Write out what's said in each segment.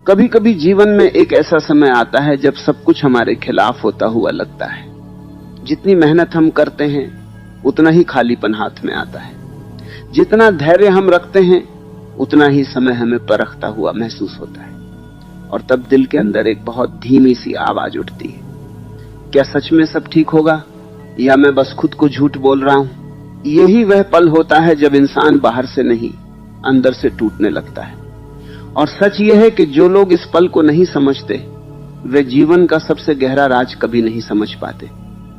कभी कभी जीवन में एक ऐसा समय आता है जब सब कुछ हमारे खिलाफ होता हुआ लगता है। जितनी मेहनत हम करते हैं उतना ही खालीपन हाथ में आता है। जितना धैर्य हम रखते हैं उतना ही समय हमें परखता हुआ महसूस होता है। और तब दिल के अंदर एक बहुत धीमी सी आवाज उठती है, क्या सच में सब ठीक होगा या मैं बस खुद को झूठ बोल रहा हूं? यही वह पल होता है जब इंसान बाहर से नहीं अंदर से टूटने लगता है। और सच यह है कि जो लोग इस पल को नहीं समझते वे जीवन का सबसे गहरा राज कभी नहीं समझ पाते।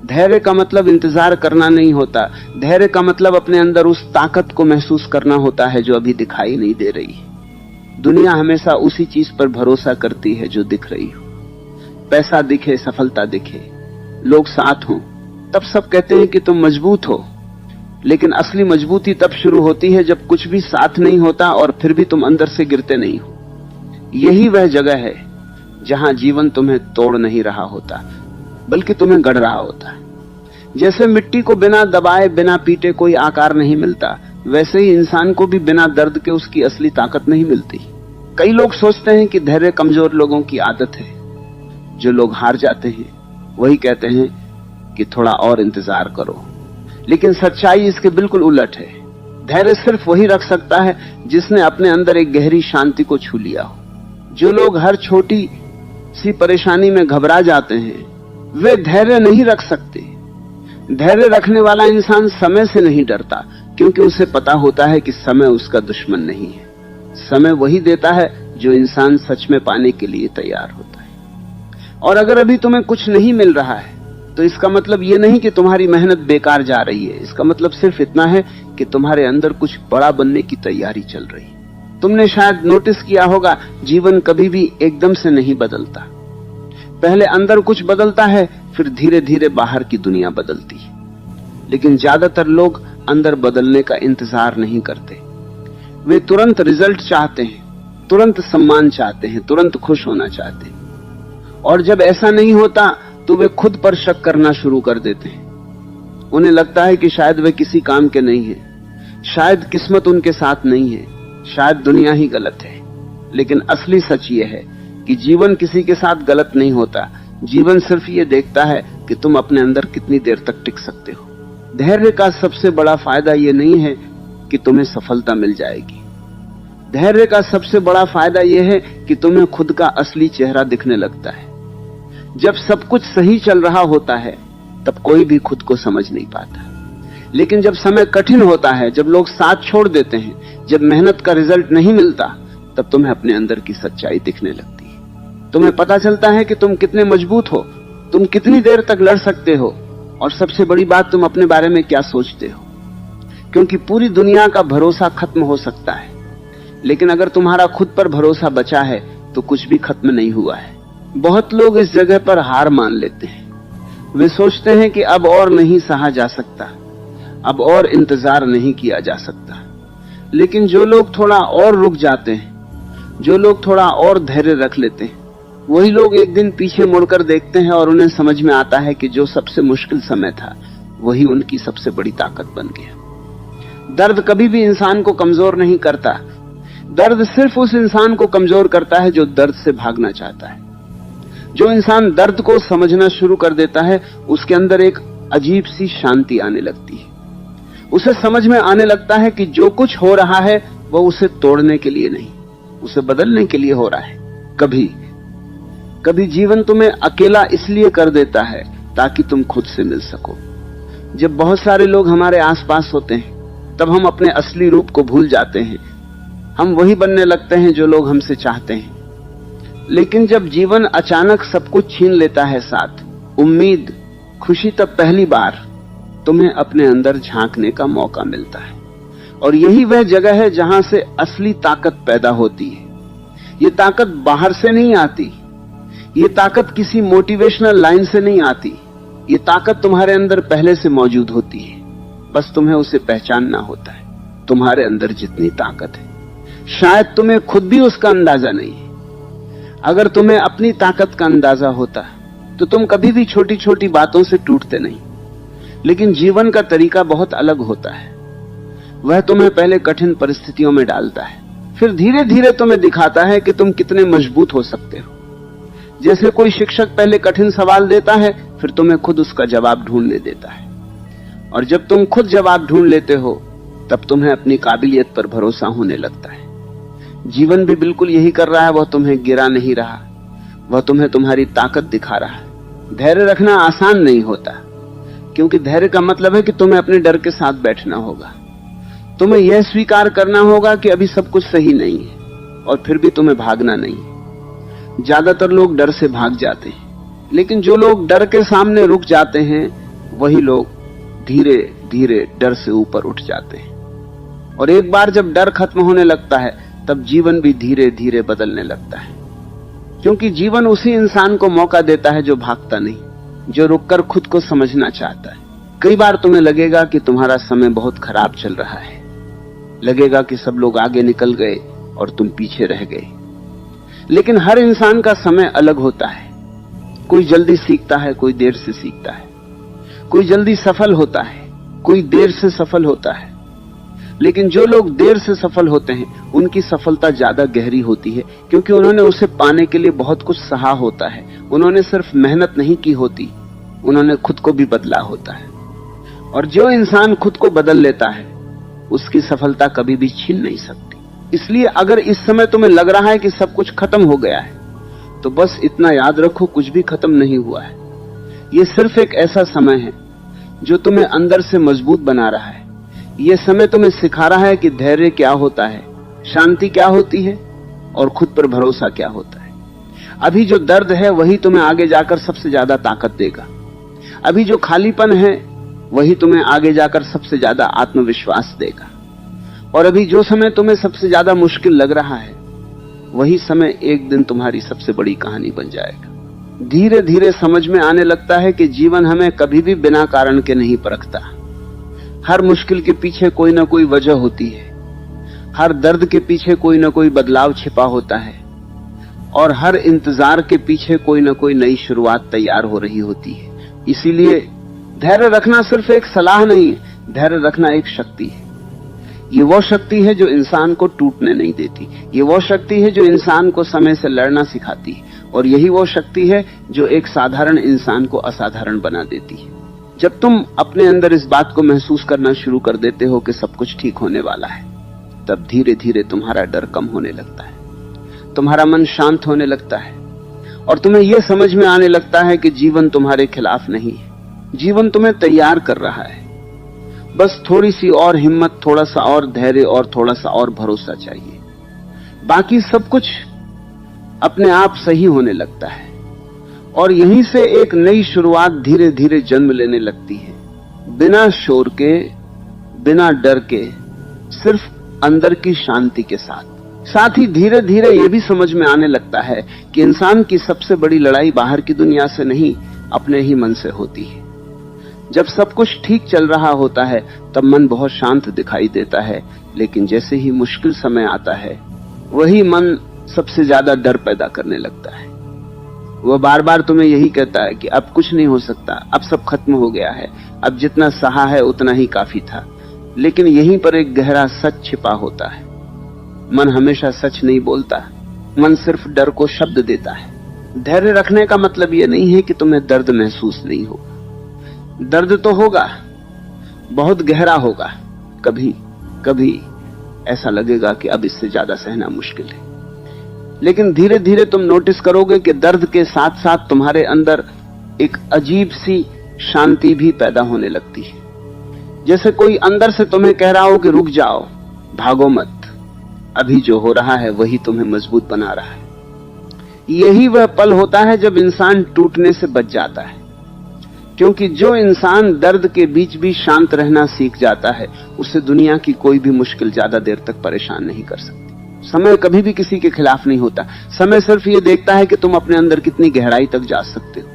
धैर्य का मतलब इंतजार करना नहीं होता। धैर्य का मतलब अपने अंदर उस ताकत को महसूस करना होता है जो अभी दिखाई नहीं दे रही है। दुनिया हमेशा उसी चीज पर भरोसा करती है जो दिख रही हो। पैसा दिखे, सफलता दिखे, लोग साथ हों, तब सब कहते हैं कि तुम मजबूत हो। लेकिन असली मजबूती तब शुरू होती है जब कुछ भी साथ नहीं होता और फिर भी तुम अंदर से गिरते नहीं हो। यही वह जगह है जहां जीवन तुम्हें तोड़ नहीं रहा होता बल्कि तुम्हें गढ़ रहा होता है। जैसे मिट्टी को बिना दबाए बिना पीटे कोई आकार नहीं मिलता, वैसे ही इंसान को भी बिना दर्द के उसकी असली ताकत नहीं मिलती। कई लोग सोचते हैं कि धैर्य कमजोर लोगों की आदत है। जो लोग हार जाते हैं वही कहते हैं कि थोड़ा और इंतजार करो, लेकिन सच्चाई इसके बिल्कुल उलट है। धैर्य सिर्फ वही रख सकता है जिसने अपने अंदर एक गहरी शांति को छू लिया हो। जो लोग हर छोटी सी परेशानी में घबरा जाते हैं वे धैर्य नहीं रख सकते। धैर्य रखने वाला इंसान समय से नहीं डरता, क्योंकि उसे पता होता है कि समय उसका दुश्मन नहीं है। समय वही देता है जो इंसान सच में पाने के लिए तैयार होता है। और अगर अभी तुम्हें कुछ नहीं मिल रहा है तो इसका मतलब यह नहीं कि तुम्हारी मेहनत बेकार जा रही है। इसका मतलब सिर्फ इतना है कि तुम्हारे अंदर कुछ बड़ा बनने की तैयारी चल रही है। तुमने शायद नोटिस किया होगा, जीवन कभी भी एकदम से नहीं बदलता। पहले अंदर कुछ बदलता है, फिर धीरे धीरे बाहर की दुनिया बदलती है। लेकिन ज्यादातर लोग अंदर बदलने का इंतजार नहीं करते। वे तुरंत रिजल्ट चाहते हैं, तुरंत सम्मान चाहते हैं, तुरंत खुश होना चाहते हैं। और जब ऐसा नहीं होता तो वे खुद पर शक करना शुरू कर देते हैं। उन्हें लगता है कि शायद वे किसी काम के नहीं हैं, शायद किस्मत उनके साथ नहीं है, शायद दुनिया ही गलत है। लेकिन असली सच ये है कि जीवन किसी के साथ गलत नहीं होता। जीवन सिर्फ ये देखता है कि तुम अपने अंदर कितनी देर तक टिक सकते हो। धैर्य का सबसे बड़ा फायदा ये नहीं है कि तुम्हें सफलता मिल जाएगी। धैर्य का सबसे बड़ा फायदा यह है कि तुम्हें खुद का असली चेहरा दिखने लगता है। जब सब कुछ सही चल रहा होता है तब कोई भी खुद को समझ नहीं पाता। लेकिन जब समय कठिन होता है, जब लोग साथ छोड़ देते हैं, जब मेहनत का रिजल्ट नहीं मिलता, तब तुम्हें अपने अंदर की सच्चाई दिखने लगती है। तुम्हें पता चलता है कि तुम कितने मजबूत हो, तुम कितनी देर तक लड़ सकते हो, और सबसे बड़ी बात, तुम अपने बारे में क्या सोचते हो। क्योंकि पूरी दुनिया का भरोसा खत्म हो सकता है, लेकिन अगर तुम्हारा खुद पर भरोसा बचा है तो कुछ भी खत्म नहीं हुआ है। बहुत लोग इस जगह पर हार मान लेते हैं। वे सोचते हैं कि अब और नहीं सहा जा सकता, अब और इंतजार नहीं किया जा सकता। लेकिन जो लोग थोड़ा और रुक जाते हैं, जो लोग थोड़ा और धैर्य रख लेते हैं, वही लोग एक दिन पीछे मुड़कर देखते हैं और उन्हें समझ में आता है कि जो सबसे मुश्किल समय था वही उनकी सबसे बड़ी ताकत बन गया। दर्द कभी भी इंसान को कमजोर नहीं करता। दर्द सिर्फ उस इंसान को कमजोर करता है जो दर्द से भागना चाहता है। जो इंसान दर्द को समझना शुरू कर देता है उसके अंदर एक अजीब सी शांति आने लगती है। उसे समझ में आने लगता है कि जो कुछ हो रहा है वो उसे तोड़ने के लिए नहीं, उसे बदलने के लिए हो रहा है। कभी कभी जीवन तुम्हें अकेला इसलिए कर देता है ताकि तुम खुद से मिल सको। जब बहुत सारे लोग हमारे आसपास होते हैं तब हम अपने असली रूप को भूल जाते हैं। हम वही बनने लगते हैं जो लोग हमसे चाहते हैं। लेकिन जब जीवन अचानक सब कुछ छीन लेता है, साथ उम्मीद, खुशी, तब पहली बार तुम्हें अपने अंदर झांकने का मौका मिलता है। और यही वह जगह है जहां से असली ताकत पैदा होती है। ये ताकत बाहर से नहीं आती, ये ताकत किसी मोटिवेशनल लाइन से नहीं आती। ये ताकत तुम्हारे अंदर पहले से मौजूद होती है, बस तुम्हें उसे पहचानना होता है। तुम्हारे अंदर जितनी ताकत है शायद तुम्हें खुद भी उसका अंदाजा नहीं है। अगर तुम्हें अपनी ताकत का अंदाजा होता तो तुम कभी भी छोटी छोटी बातों से टूटते नहीं। लेकिन जीवन का तरीका बहुत अलग होता है। वह तुम्हें पहले कठिन परिस्थितियों में डालता है, फिर धीरे धीरे तुम्हें दिखाता है कि तुम कितने मजबूत हो सकते हो। जैसे कोई शिक्षक पहले कठिन सवाल देता है, फिर तुम्हें खुद उसका जवाब ढूंढने देता है, और जब तुम खुद जवाब ढूंढ लेते हो तब तुम्हें अपनी काबिलियत पर भरोसा होने लगता है। जीवन भी बिल्कुल यही कर रहा है, वह तुम्हें गिरा नहीं रहा, वह तुम्हें तुम्हारी ताकत दिखा रहा है। धैर्य रखना आसान नहीं होता, क्योंकि धैर्य का मतलब है कि तुम्हें अपने डर के साथ बैठना होगा। तुम्हें यह स्वीकार करना होगा कि अभी सब कुछ सही नहीं है, और फिर भी तुम्हें भागना नहीं है। ज्यादातर लोग डर से भाग जाते हैं, लेकिन जो लोग डर के सामने रुक जाते हैं वही लोग धीरे धीरे डर से ऊपर उठ जाते हैं। और एक बार जब डर खत्म होने लगता है तब जीवन भी धीरे धीरे बदलने लगता है, क्योंकि जीवन उसी इंसान को मौका देता है जो भागता नहीं, जो रुककर खुद को समझना चाहता है। कई बार तुम्हें लगेगा कि तुम्हारा समय बहुत खराब चल रहा है, लगेगा कि सब लोग आगे निकल गए और तुम पीछे रह गए, लेकिन हर इंसान का समय अलग होता है। कोई जल्दी सीखता है, कोई देर से सीखता है, कोई जल्दी सफल होता है, कोई देर से सफल होता है। लेकिन जो लोग देर से सफल होते हैं उनकी सफलता ज्यादा गहरी होती है, क्योंकि उन्होंने उसे पाने के लिए बहुत कुछ सहा होता है। उन्होंने सिर्फ मेहनत नहीं की होती, उन्होंने खुद को भी बदला होता है। और जो इंसान खुद को बदल लेता है उसकी सफलता कभी भी छीन नहीं सकती। इसलिए अगर इस समय तुम्हें लग रहा है कि सब कुछ खत्म हो गया है, तो बस इतना याद रखो, कुछ भी खत्म नहीं हुआ है। ये सिर्फ एक ऐसा समय है जो तुम्हें अंदर से मजबूत बना रहा है। यह समय तुम्हें सिखा रहा है कि धैर्य क्या होता है, शांति क्या होती है, और खुद पर भरोसा क्या होता है। अभी जो दर्द है वही तुम्हें आगे जाकर सबसे ज्यादा ताकत देगा। अभी जो खालीपन है वही तुम्हें आगे जाकर सबसे ज्यादा आत्मविश्वास देगा। और अभी जो समय तुम्हें सबसे ज्यादा मुश्किल लग रहा है वही समय एक दिन तुम्हारी सबसे बड़ी कहानी बन जाएगा। धीरे धीरे समझ में आने लगता है कि जीवन हमें कभी भी बिना कारण के नहीं परखता। हर मुश्किल के पीछे कोई ना कोई वजह होती है, हर दर्द के पीछे कोई ना कोई बदलाव छिपा होता है, और हर इंतजार के पीछे कोई ना कोई नई शुरुआत तैयार हो रही होती है। इसीलिए धैर्य रखना सिर्फ एक सलाह नहीं है, धैर्य रखना एक शक्ति है। ये वो शक्ति है जो इंसान को टूटने नहीं देती, ये वो शक्ति है जो इंसान को समय से लड़ना सिखाती है, और यही वो शक्ति है जो एक साधारण इंसान को असाधारण बना देती है। जब तुम अपने अंदर इस बात को महसूस करना शुरू कर देते हो कि सब कुछ ठीक होने वाला है, तब धीरे धीरे तुम्हारा डर कम होने लगता है, तुम्हारा मन शांत होने लगता है, और तुम्हें यह समझ में आने लगता है कि जीवन तुम्हारे खिलाफ नहीं है, जीवन तुम्हें तैयार कर रहा है। बस थोड़ी सी और हिम्मत, थोड़ा सा और धैर्य और थोड़ा सा और भरोसा चाहिए। बाकी सब कुछ अपने आप सही होने लगता है, और यहीं से एक नई शुरुआत धीरे धीरे जन्म लेने लगती है, बिना शोर के, बिना डर के, सिर्फ अंदर की शांति के साथ। साथ ही धीरे धीरे यह भी समझ में आने लगता है कि इंसान की सबसे बड़ी लड़ाई बाहर की दुनिया से नहीं, अपने ही मन से होती है। जब सब कुछ ठीक चल रहा होता है तब मन बहुत शांत दिखाई देता है, लेकिन जैसे ही मुश्किल समय आता है वही मन सबसे ज्यादा डर पैदा करने लगता है। वह बार बार तुम्हें यही कहता है कि अब कुछ नहीं हो सकता, अब सब खत्म हो गया है, अब जितना सहा है उतना ही काफी था। लेकिन यहीं पर एक गहरा सच छिपा होता है। मन हमेशा सच नहीं बोलता, मन सिर्फ डर को शब्द देता है। धैर्य रखने का मतलब यह नहीं है कि तुम्हें दर्द महसूस नहीं होगा। दर्द तो होगा, बहुत गहरा होगा। कभी कभी ऐसा लगेगा कि अब इससे ज्यादा सहना मुश्किल है, लेकिन धीरे धीरे तुम नोटिस करोगे कि दर्द के साथ साथ तुम्हारे अंदर एक अजीब सी शांति भी पैदा होने लगती है। जैसे कोई अंदर से तुम्हें कह रहा हो कि रुक जाओ, भागो मत, अभी जो हो रहा है वही तुम्हें मजबूत बना रहा है। यही वह पल होता है जब इंसान टूटने से बच जाता है, क्योंकि जो इंसान दर्द के बीच भी शांत रहना सीख जाता है उसे दुनिया की कोई भी मुश्किल ज्यादा देर तक परेशान नहीं कर सकती। समय कभी भी किसी के खिलाफ नहीं होता। समय सिर्फ ये देखता है कि तुम अपने अंदर कितनी गहराई तक जा सकते हो।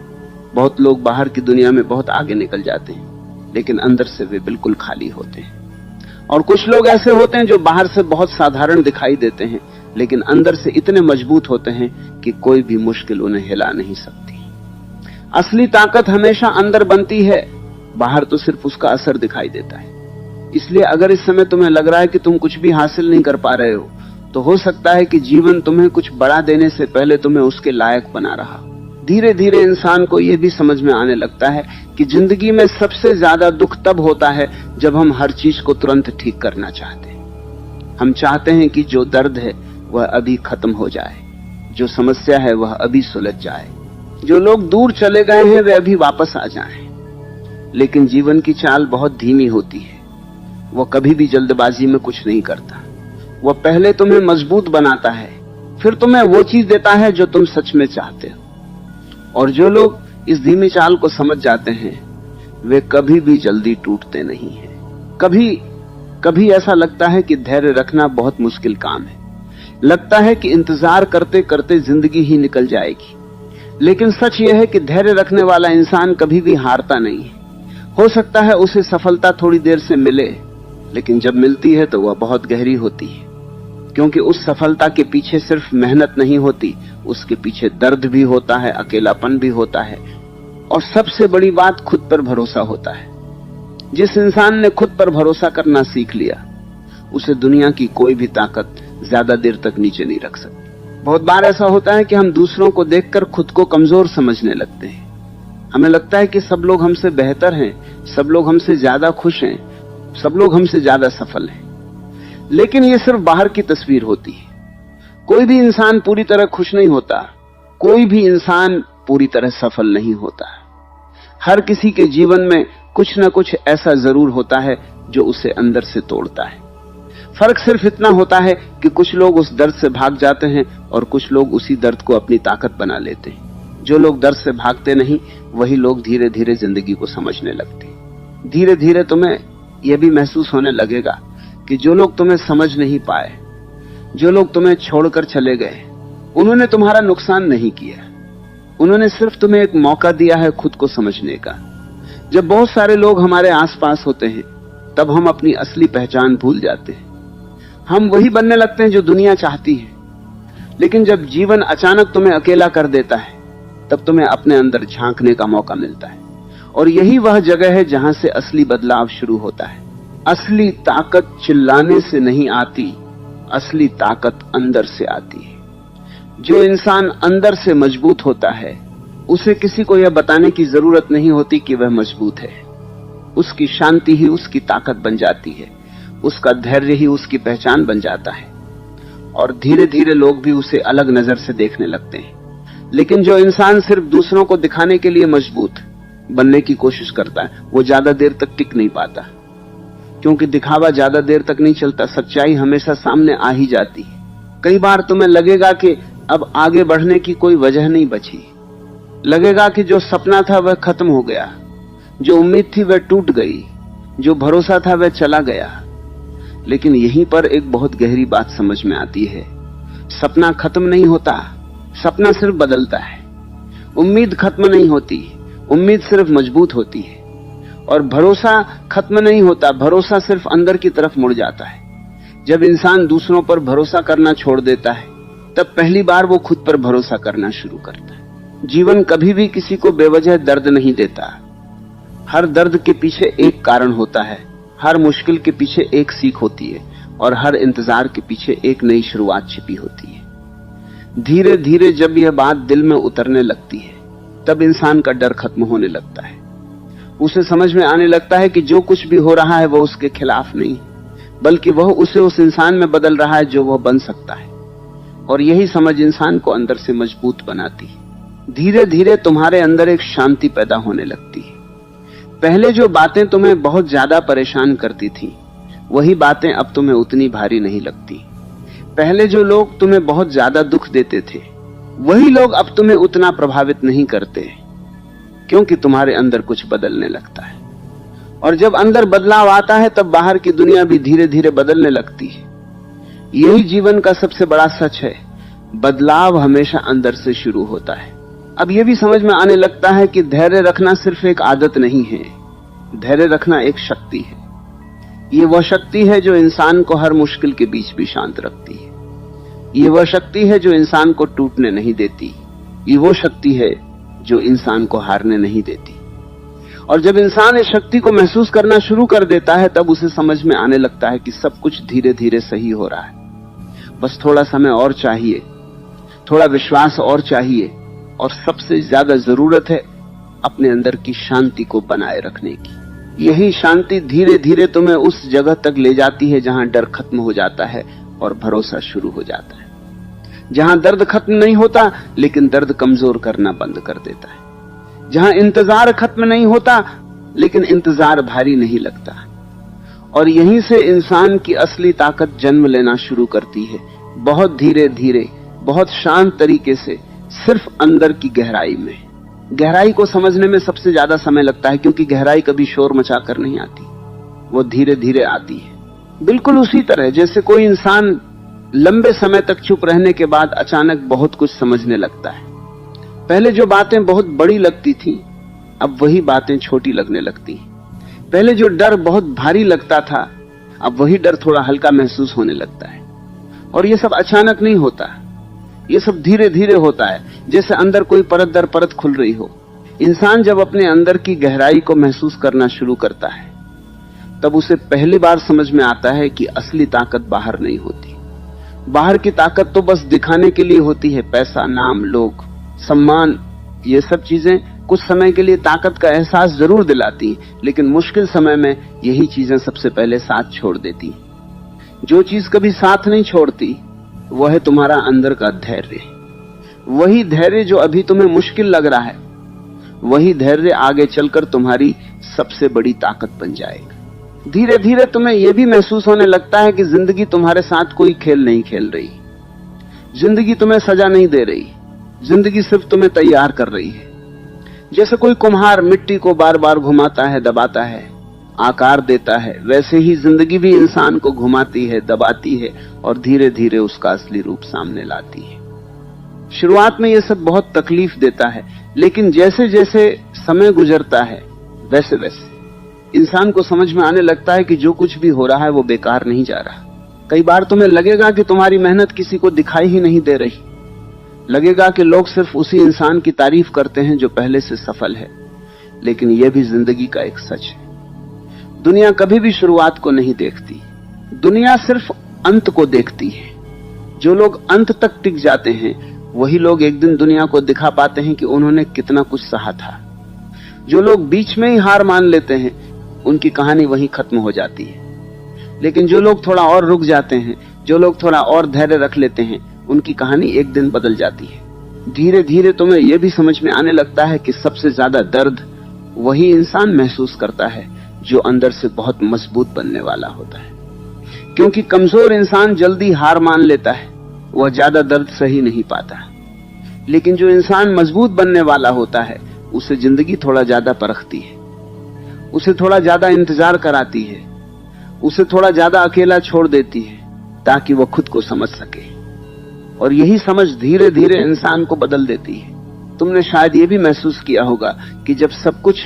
बहुत लोग बाहर की दुनिया में बहुत आगे निकल जाते हैं, लेकिन अंदर से वे बिल्कुल खाली होते हैं। और कुछ लोग ऐसे होते हैं जो बाहर से बहुत साधारण दिखाई देते हैं, लेकिन अंदर से इतने मजबूत होते हैं कि कोई भी मुश्किल उन्हें हिला नहीं सकती। असली ताकत हमेशा अंदर बनती है, बाहर तो सिर्फ उसका असर दिखाई देता है। इसलिए अगर इस समय तुम्हें लग रहा है कि तुम कुछ भी हासिल नहीं कर पा रहे हो, तो हो सकता है कि जीवन तुम्हें कुछ बड़ा देने से पहले तुम्हें उसके लायक बना रहा। धीरे धीरे इंसान को यह भी समझ में आने लगता है कि जिंदगी में सबसे ज्यादा दुख तब होता है जब हम हर चीज को तुरंत ठीक करना चाहते हैं। हम चाहते हैं कि जो दर्द है वह अभी खत्म हो जाए, जो समस्या है वह अभी सुलझ जाए, जो लोग दूर चले गए हैं वे अभी वापस आ जाएं। लेकिन जीवन की चाल बहुत धीमी होती है। वह कभी भी जल्दबाजी में कुछ नहीं करता। वह पहले तुम्हें मजबूत बनाता है, फिर तुम्हें वो चीज देता है जो तुम सच में चाहते हो। और जो लोग इस धीमी चाल को समझ जाते हैं वे कभी भी जल्दी टूटते नहीं हैं। कभी ऐसा लगता है कि धैर्य रखना बहुत मुश्किल काम है। लगता है कि इंतजार करते करते जिंदगी ही निकल जाएगी। लेकिन सच यह है कि धैर्य रखने वाला इंसान कभी भी हारता नहीं है। हो सकता है उसे सफलता थोड़ी देर से मिले, लेकिन जब मिलती है तो वह बहुत गहरी होती है, क्योंकि उस सफलता के पीछे सिर्फ मेहनत नहीं होती, उसके पीछे दर्द भी होता है, अकेलापन भी होता है, और सबसे बड़ी बात खुद पर भरोसा होता है। जिस इंसान ने खुद पर भरोसा करना सीख लिया उसे दुनिया की कोई भी ताकत ज्यादा देर तक नीचे नहीं रख सकती। बहुत बार ऐसा होता है कि हम दूसरों को देखकर खुद को कमजोर समझने लगते हैं। हमें लगता है कि सब लोग हमसे बेहतर हैं, सब लोग हमसे ज्यादा खुश हैं, सब लोग हमसे ज्यादा सफल हैं। लेकिन ये सिर्फ बाहर की तस्वीर होती है। कोई भी इंसान पूरी तरह खुश नहीं होता, कोई भी इंसान पूरी तरह सफल नहीं होता। हर किसी के जीवन में कुछ न कुछ ऐसा जरूर होता है जो उसे अंदर से तोड़ता है। फर्क सिर्फ इतना होता है कि कुछ लोग उस दर्द से भाग जाते हैं और कुछ लोग उसी दर्द को अपनी ताकत बना लेते हैं। जो लोग दर्द से भागते नहीं वही लोग धीरे धीरे जिंदगी को समझने लगते हैं। धीरे धीरे तुम्हें यह भी महसूस होने लगेगा कि जो लोग तुम्हें समझ नहीं पाए, जो लोग तुम्हें छोड़कर चले गए, उन्होंने तुम्हारा नुकसान नहीं किया। उन्होंने सिर्फ तुम्हें एक मौका दिया है खुद को समझने का। जब बहुत सारे लोग हमारे आसपास होते हैं तब हम अपनी असली पहचान भूल जाते हैं। हम वही बनने लगते हैं जो दुनिया चाहती है। लेकिन जब जीवन अचानक तुम्हें अकेला कर देता है तब तुम्हें अपने अंदर झांकने का मौका मिलता है, और यही वह जगह है जहां से असली बदलाव शुरू होता है। असली ताकत चिल्लाने से नहीं आती, असली ताकत अंदर से आती है। जो इंसान अंदर से मजबूत होता है उसे किसी को यह बताने की जरूरत नहीं होती कि वह मजबूत है। उसकी शांति ही उसकी ताकत बन जाती है, उसका धैर्य ही उसकी पहचान बन जाता है, और धीरे धीरे लोग भी उसे अलग नजर से देखने लगते हैं। लेकिन जो इंसान सिर्फ दूसरों को दिखाने के लिए मजबूत बनने की कोशिश करता है वो ज्यादा देर तक टिक नहीं पाता, क्योंकि दिखावा ज्यादा देर तक नहीं चलता। सच्चाई हमेशा सामने आ ही जाती है। कई बार तुम्हें लगेगा कि अब आगे बढ़ने की कोई वजह नहीं बची, लगेगा कि जो सपना था वह खत्म हो गया, जो उम्मीद थी वह टूट गई, जो भरोसा था वह चला गया। लेकिन यहीं पर एक बहुत गहरी बात समझ में आती है। सपना खत्म नहीं होता, सपना सिर्फ बदलता है। उम्मीद खत्म नहीं होती, उम्मीद सिर्फ मजबूत होती है। और भरोसा खत्म नहीं होता, भरोसा सिर्फ अंदर की तरफ मुड़ जाता है। जब इंसान दूसरों पर भरोसा करना छोड़ देता है तब पहली बार वो खुद पर भरोसा करना शुरू करता है। जीवन कभी भी किसी को बेवजह दर्द नहीं देता। हर दर्द के पीछे एक कारण होता है, हर मुश्किल के पीछे एक सीख होती है, और हर इंतजार के पीछे एक नई शुरुआत छिपी होती है। धीरे धीरे जब यह बात दिल में उतरने लगती है तब इंसान का डर खत्म होने लगता है। उसे समझ में आने लगता है कि जो कुछ भी हो रहा है वह उसके खिलाफ नहीं, बल्कि वह उसे उस इंसान में बदल रहा है जो वह बन सकता है। और यही समझ इंसान को अंदर से मजबूत बनाती है। धीरे धीरे तुम्हारे अंदर एक शांति पैदा होने लगती है। पहले जो बातें तुम्हें बहुत ज्यादा परेशान करती थी वही बातें अब तुम्हें उतनी भारी नहीं लगती। पहले जो लोग तुम्हें बहुत ज्यादा दुख देते थे वही लोग अब तुम्हें उतना प्रभावित नहीं करते, क्योंकि तुम्हारे अंदर कुछ बदलने लगता है। और जब अंदर बदलाव आता है तब बाहर की दुनिया भी धीरे धीरे बदलने लगती है। यही जीवन का सबसे बड़ा सच है, बदलाव हमेशा अंदर से शुरू होता है। अब यह भी समझ में आने लगता है कि धैर्य रखना सिर्फ एक आदत नहीं है, धैर्य रखना एक शक्ति है। ये वह शक्ति है जो इंसान को हर मुश्किल के बीच भी शांत रखती है। ये वह शक्ति है जो इंसान को टूटने नहीं देती। ये वो शक्ति है जो इंसान को हारने नहीं देती। और जब इंसान इस शक्ति को महसूस करना शुरू कर देता है तब उसे समझ में आने लगता है कि सब कुछ धीरे धीरे सही हो रहा है। बस थोड़ा समय और चाहिए, थोड़ा विश्वास और चाहिए, और सबसे ज्यादा जरूरत है अपने अंदर की शांति को बनाए रखने की। यही शांति धीरे धीरे तुम्हें उस जगह तक ले जाती है जहां डर खत्म हो जाता है और भरोसा शुरू हो जाता है, जहां दर्द खत्म नहीं होता लेकिन दर्द कमजोर करना बंद कर देता है, जहां इंतजार खत्म नहीं होता लेकिन इंतजार भारी नहीं लगता। और यहीं से इंसान की असली ताकत जन्म लेना शुरू करती है, बहुत धीरे धीरे, बहुत शांत तरीके से, सिर्फ अंदर की गहराई में। गहराई को समझने में सबसे ज्यादा समय लगता है, क्योंकि गहराई कभी शोर मचाकर नहीं आती, वो धीरे धीरे आती है। बिल्कुल उसी तरह जैसे कोई इंसान लंबे समय तक चुप रहने के बाद अचानक बहुत कुछ समझने लगता है। पहले जो बातें बहुत बड़ी लगती थी, अब वही बातें छोटी लगने लगती हैं। पहले जो डर बहुत भारी लगता था, अब वही डर थोड़ा हल्का महसूस होने लगता है। और ये सब अचानक नहीं होता, ये सब धीरे धीरे होता है, जैसे अंदर कोई परत दर परत खुल रही हो। इंसान जब अपने अंदर की गहराई को महसूस करना शुरू करता है, तब उसे पहली बार समझ में आता है कि असली ताकत बाहर नहीं होती। बाहर की ताकत तो बस दिखाने के लिए होती है, पैसा, नाम, लोग, सम्मान, ये सब चीजें कुछ समय के लिए ताकत का एहसास जरूर दिलाती, लेकिन मुश्किल समय में यही चीजें सबसे पहले साथ छोड़ देती। जो चीज कभी साथ नहीं छोड़ती वह है तुम्हारा अंदर का धैर्य। वही धैर्य जो अभी तुम्हें मुश्किल लग रहा है, वही धैर्य आगे चलकर तुम्हारी सबसे बड़ी ताकत बन जाएगा। धीरे धीरे तुम्हें यह भी महसूस होने लगता है कि जिंदगी तुम्हारे साथ कोई खेल नहीं खेल रही, जिंदगी तुम्हें सजा नहीं दे रही, जिंदगी सिर्फ तुम्हें तैयार कर रही है। जैसे कोई कुम्हार मिट्टी को बार बार घुमाता है, दबाता है, आकार देता है, वैसे ही जिंदगी भी इंसान को घुमाती है, दबाती है और धीरे धीरे उसका असली रूप सामने लाती है। शुरुआत में यह सब बहुत तकलीफ देता है, लेकिन जैसे जैसे समय गुजरता है वैसे वैसे इंसान को समझ में आने लगता है कि जो कुछ भी हो रहा है वो बेकार नहीं जा रहा। कई बार तुम्हें लगेगा कि तुम्हारी मेहनत किसी को दिखाई ही नहीं दे रही, लगेगा कि लोग सिर्फ उसी इंसान की तारीफ करते हैं जो पहले से सफल है, लेकिन यह भी जिंदगी का एक सच है। दुनिया कभी भी शुरुआत को नहीं देखती, दुनिया सिर्फ अंत को देखती है। जो लोग अंत तक टिक जाते हैं वही लोग एक दिन दुनिया को दिखा पाते हैं कि उन्होंने कितना कुछ सहा था। जो लोग बीच में ही हार मान लेते हैं उनकी कहानी वहीं खत्म हो जाती है, लेकिन जो लोग थोड़ा और रुक जाते हैं, जो लोग थोड़ा और धैर्य रख लेते हैं, उनकी कहानी एक दिन बदल जाती है। धीरे धीरे तुम्हें यह भी समझ में आने लगता है कि सबसे ज्यादा दर्द वही इंसान महसूस करता है जो अंदर से बहुत मजबूत बनने वाला होता है, क्योंकि कमजोर इंसान जल्दी हार मान लेता है, वह ज्यादा दर्द सही नहीं पाता। लेकिन जो इंसान मजबूत बनने वाला होता है उसे जिंदगी थोड़ा ज्यादा परखती है, उसे थोड़ा ज्यादा इंतजार कराती है, उसे थोड़ा ज्यादा अकेला छोड़ देती है ताकि वह खुद को समझ सके। और यही समझ धीरे धीरे इंसान को बदल देती है। तुमने शायद यह भी महसूस किया होगा कि जब सब कुछ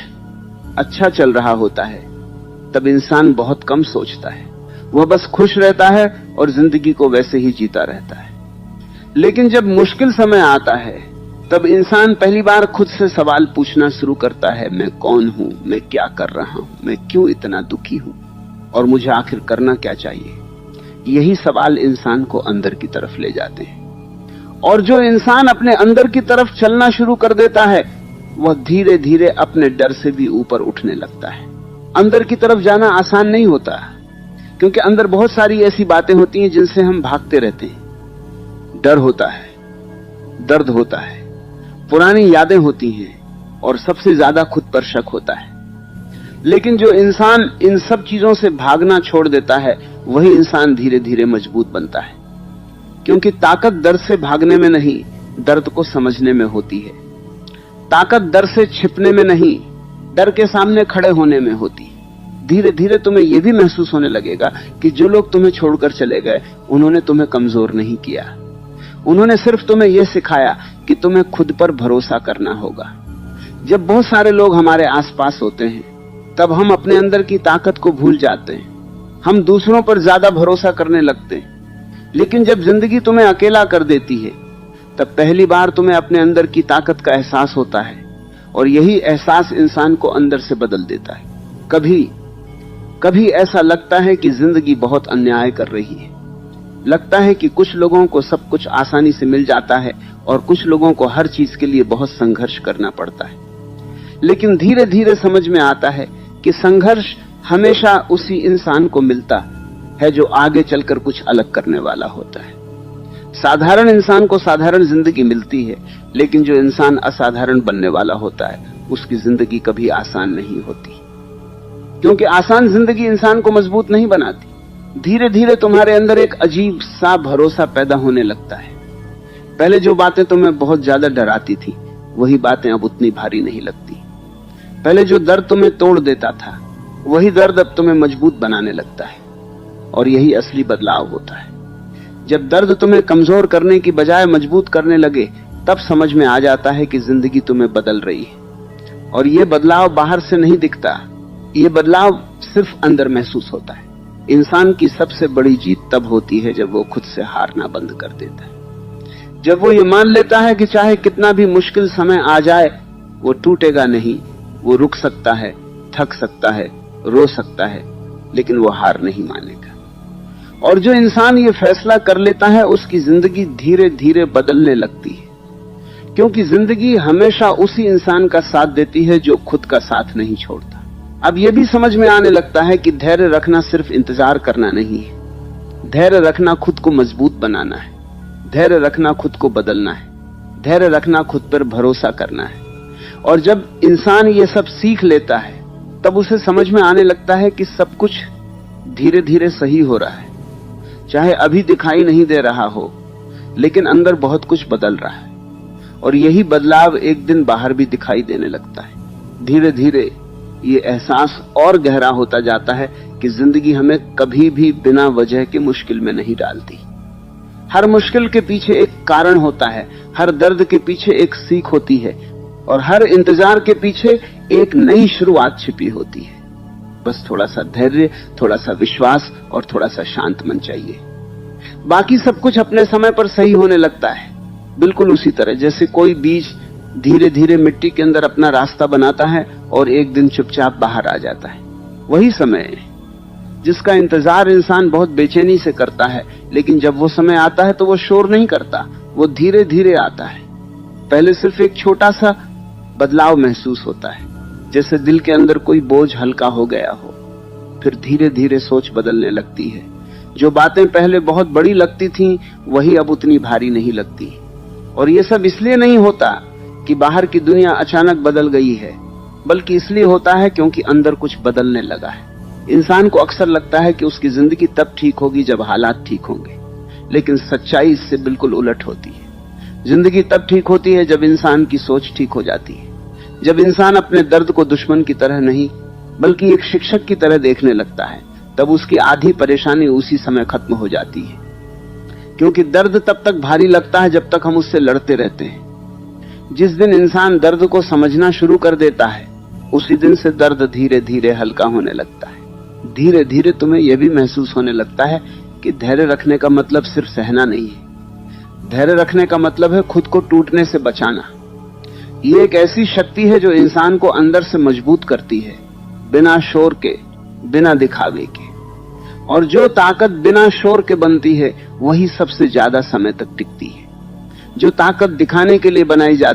अच्छा चल रहा होता है तब इंसान बहुत कम सोचता है, वह बस खुश रहता है और जिंदगी को वैसे ही जीता रहता है। लेकिन जब मुश्किल समय आता है तब इंसान पहली बार खुद से सवाल पूछना शुरू करता है, मैं कौन हूं, मैं क्या कर रहा हूं, मैं क्यों इतना दुखी हूं और मुझे आखिर करना क्या चाहिए। यही सवाल इंसान को अंदर की तरफ ले जाते हैं। और जो इंसान अपने अंदर की तरफ चलना शुरू कर देता है वह धीरे धीरे अपने डर से भी ऊपर उठने लगता है। अंदर की तरफ जाना आसान नहीं होता, क्योंकि अंदर बहुत सारी ऐसी बातें होती हैं जिनसे हम भागते रहते हैं। डर होता है, दर्द होता है, पुरानी यादें होती हैं और सबसे ज्यादा खुद पर शक होता है। लेकिन जो इंसान इन सब चीजों से भागना छोड़ देता है वही इंसान धीरे धीरे मजबूत बनता है, क्योंकि ताकत दर्द से भागने में नहीं, दर्द को समझने में होती है। ताकत डर से छिपने में नहीं, डर के सामने खड़े होने में होती। धीरे धीरे तुम्हें यह भी महसूस होने लगेगा कि जो लोग तुम्हें छोड़कर चले गए उन्होंने तुम्हें कमजोर नहीं किया, उन्होंने सिर्फ तुम्हें यह सिखाया कि तुम्हें खुद पर भरोसा करना होगा। जब बहुत सारे लोग हमारे आसपास होते हैं तब हम अपने अंदर की ताकत को भूल जाते हैं, हम दूसरों पर ज्यादा भरोसा करने लगते हैं। लेकिन जब जिंदगी तुम्हें अकेला कर देती है तब पहली बार तुम्हें अपने अंदर की ताकत का एहसास होता है, और यही एहसास इंसान को अंदर से बदल देता है। कभी कभी ऐसा लगता है कि जिंदगी बहुत अन्याय कर रही है, लगता है कि कुछ लोगों को सब कुछ आसानी से मिल जाता है और कुछ लोगों को हर चीज के लिए बहुत संघर्ष करना पड़ता है। लेकिन धीरे धीरे समझ में आता है कि संघर्ष हमेशा उसी इंसान को मिलता है जो आगे चलकर कुछ अलग करने वाला होता है। साधारण इंसान को साधारण जिंदगी मिलती है, लेकिन जो इंसान असाधारण बनने वाला होता है उसकी जिंदगी कभी आसान नहीं होती, क्योंकि आसान जिंदगी इंसान को मजबूत नहीं बनाती। धीरे धीरे तुम्हारे अंदर एक अजीब सा भरोसा पैदा होने लगता है। पहले जो बातें तुम्हें बहुत ज्यादा डराती थी वही बातें अब उतनी भारी नहीं लगती। पहले जो दर्द तुम्हें तोड़ देता था वही दर्द अब तुम्हें मजबूत बनाने लगता है। और यही असली बदलाव होता है। जब दर्द तुम्हें कमजोर करने की बजाय मजबूत करने लगे, तब समझ में आ जाता है कि जिंदगी तुम्हें बदल रही है। और ये बदलाव बाहर से नहीं दिखता, ये बदलाव सिर्फ अंदर महसूस होता है। इंसान की सबसे बड़ी जीत तब होती है जब वो खुद से हारना बंद कर देता है। जब वो ये मान लेता है कि चाहे कितना भी मुश्किल समय आ जाए वो टूटेगा नहीं, वो रुक सकता है, थक सकता है, रो सकता है, लेकिन वो हार नहीं मानेगा। और जो इंसान ये फैसला कर लेता है उसकी जिंदगी धीरे धीरे बदलने लगती है, क्योंकि जिंदगी हमेशा उसी इंसान का साथ देती है जो खुद का साथ नहीं छोड़ता। अब यह भी समझ में आने लगता है कि धैर्य रखना सिर्फ इंतजार करना नहीं है। धैर्य रखना खुद को मजबूत बनाना है, धैर्य रखना खुद को बदलना है, धैर्य रखना खुद पर भरोसा करना है। और जब इंसान ये सब सीख लेता है तब उसे समझ में आने लगता है कि सब कुछ धीरे धीरे सही हो रहा है। चाहे अभी दिखाई नहीं दे रहा हो, लेकिन अंदर बहुत कुछ बदल रहा है। और यही बदलाव एक दिन बाहर भी दिखाई देने लगता है। धीरे धीरे ये एहसास और गहरा होता जाता है कि जिंदगी हमें कभी भी बिना वजह के मुश्किल में नहीं डालती। हर मुश्किल के पीछे एक कारण होता है, हर दर्द के पीछे एक सीख होती है, और हर इंतजार के पीछे एक नई शुरुआत छिपी होती है। बस थोड़ा सा धैर्य, थोड़ा सा विश्वास और थोड़ा सा शांत मन चाहिए। बाकी सब कुछ अपने समय पर सही होने लगता है। बिल्कुल उसी तरह जैसे कोई बीज धीरे धीरे मिट्टी के अंदर अपना रास्ता बनाता है और एक दिन चुपचाप बाहर आ जाता है। वही समय है जिसका इंतजार इंसान बहुत बेचैनी से करता है, लेकिन जब वो समय आता है तो वो शोर नहीं करता, वो धीरे धीरे आता है। पहले सिर्फ एक छोटा सा बदलाव महसूस होता है, जैसे दिल के अंदर कोई बोझ हल्का हो गया हो। फिर धीरे धीरे सोच बदलने लगती है। जो बातें पहले बहुत बड़ी लगती थीं, वही अब उतनी भारी नहीं लगती। और ये सब इसलिए नहीं होता कि बाहर की दुनिया अचानक बदल गई है, बल्कि इसलिए होता है क्योंकि अंदर कुछ बदलने लगा है। इंसान को अक्सर लगता है कि उसकी जिंदगी तब ठीक होगी जब हालात ठीक होंगे, लेकिन सच्चाई इससे बिल्कुल उलट होती है। जिंदगी तब ठीक होती है जब इंसान की सोच ठीक हो जाती है, जब इंसान अपने दर्द को दुश्मन की तरह नहीं बल्कि एक शिक्षक की तरह देखने लगता है। तब उसकी आधी परेशानी उसी समय खत्म हो जाती है, क्योंकि दर्द तब तक भारी लगता है जब तक हम उससे लड़ते रहते हैं। जिस दिन इंसान दर्द को समझना शुरू कर देता है, उसी दिन से दर्द धीरे धीरे हल्का होने लगता है। धीरे धीरे तुम्हें यह भी महसूस होने लगता है कि धैर्य रखने का मतलब सिर्फ सहना नहीं है। धैर्य रखने का मतलब है खुद को टूटने से बचाना। ये एक ऐसी शक्ति है जो इंसान को अंदर से मजबूत करती है, बिना शोर के, बिना दिखावे के। और जो ताकत बिना शोर के बनती है वही सबसे ज्यादा समय तक टिकती है। जो ताकत दिखाने के लिए बनाई जाती